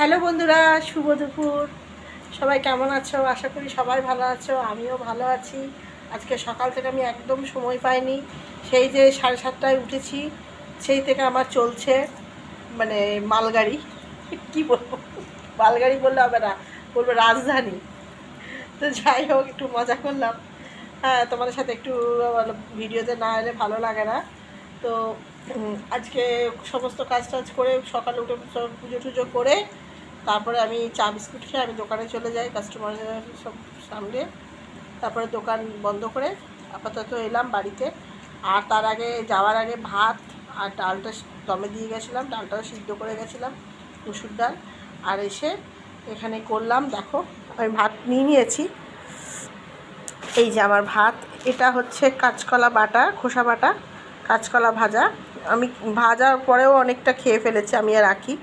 Hello বন্ধুরা, শুভ দুপুর। সবাই কেমন আছো? আশা করি সবাই ভালো আছো, আমিও ভালো আছি। আজকে সকাল থেকে আমি একদম সময় পাইনি। সেই যে 7:30টায় উঠেছি, সেই থেকে আমার চলছে মানে মালগাড়ি। কি বলবো, মালগাড়ি বললে হবে না, বলবো রাজধানী। তো যাই হোক, একটু মজা করলাম। হ্যাঁ, তোমাদের সাথে একটু ভিডিওতে না এলে ভালো লাগে না। তো আজকে সমস্ত কাজ টাজ করে সকালে উঠে সব পুজো টুজো করে তারপরে আমি চা বিস্কুট খেয়ে আমি দোকানে চলে যাই, কাস্টমারের সব সামনে। তারপরে দোকান বন্ধ করে আপাতত এলাম বাড়িতে। আর তার আগে যাওয়ার আগে ভাত আর ডালটা দমে দিয়ে গেছিলাম, ডালটাও সিদ্ধ করে গেছিলাম, মুসুর ডাল। আর এসে এখানে করলাম, দেখো আমি ভাত নিয়ে নিয়েছি। এই যে আমার ভাত, এটা হচ্ছে কাঁচকলা বাটা, খোসা বাটা কাঁচকলা ভাজা। আমি ভাজার পরেও অনেকটা খেয়ে ফেলেছি, আমি আর রাখি।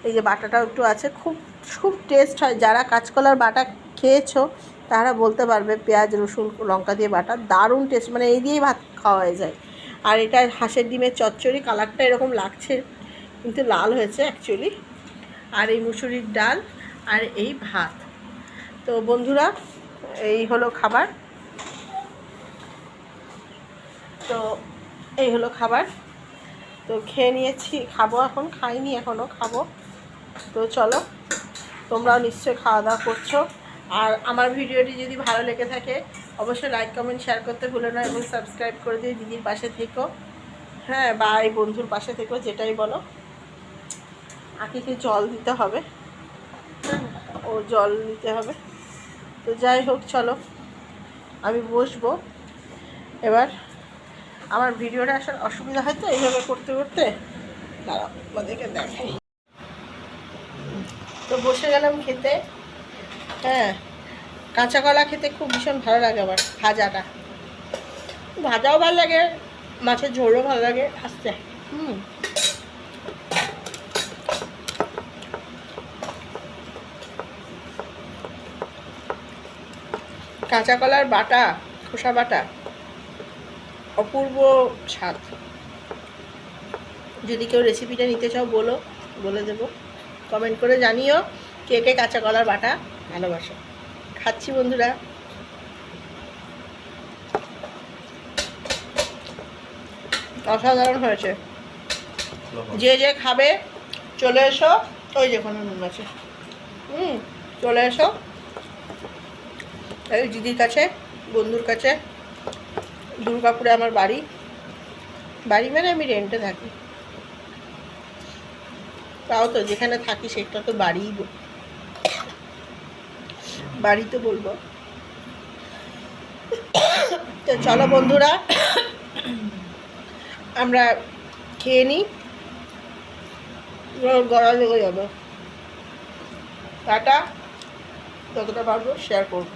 এই যে বাটাটাও একটু আছে, খুব খুব টেস্ট হয়। যারা কাঁচকলার বাটা খেয়েছো তারা বলতে পারবে, পেঁয়াজ রসুন লঙ্কা দিয়ে বাটা দারুণ টেস্ট, মানে এই দিয়েই ভাত খাওয়া হয়ে যায়। আর এটা হাঁসের ডিমের চচ্চড়ি, কালারটা এরকম লাগছে কিন্তু লাল হয়েছে অ্যাকচুয়ালি। আর এই মুসুরির ডাল আর এই ভাত। তো বন্ধুরা, এই হলো খাবার। তো এই হলো খাবার। তো খেয়ে নিয়েছি, খাবো এখন, খাইনি এখনও, খাবো। তো চলো, তোমরাও নিশ্চয়ই খাওয়া দাওয়া করছো। আর আমার ভিডিওটি যদি ভালো লেগে থাকে অবশ্যই লাইক কমেন্ট শেয়ার করতে ভুলো না, এবং সাবস্ক্রাইব করে দিয়ে দিদির পাশে থেকো। হ্যাঁ, বা এই বন্ধুর পাশে থেকো, যেটাই বলো। আঁকিকে জল দিতে হবে, ও জল দিতে হবে। তো যাই হোক, চলো আমি বসবো এবার। আমার ভিডিওটা আসার অসুবিধা হয় তো এইভাবে করতে করতে, দাঁড়াও আমাদেরকে দেখাই। তো বসে গেলাম খেতে। হ্যাঁ, কাঁচা কলা খেতে খুব ভীষণ ভালো লাগে আমার, ভাজাটা ভাজাও ভালো লাগে, মাছের ঝোলও ভালো লাগে। আসতে কাঁচা কলার বাটা, খোসা বাটা, অপূর্ব স্বাদ। যদি কেউ রেসিপিটা নিতে চাও বলো, বলে দেবো। কমেন্ট করে জানিও কে কে কাঁচা কলার বাটা ভালোবাসো। খাচ্ছি বন্ধুরা, অসাধারণ হয়েছে। যে যে খাবে চলে এসো, ওই যেখানে নুন আছে, চলে এসো এই দিদির কাছে, বন্ধুর কাছে। দুর্গাপুরে আমার বাড়ি, বাড়ি মানে আমি রেন্টে থাকি, তাও তো যেখানে থাকি সেটা তো বাড়িই, বাড়ি তো বলবো। তো চলো বন্ধুরা, আমরা খেয়ে নিই, গলা লেগে যাবে। টাটা, যতটা পারবো শেয়ার করবো।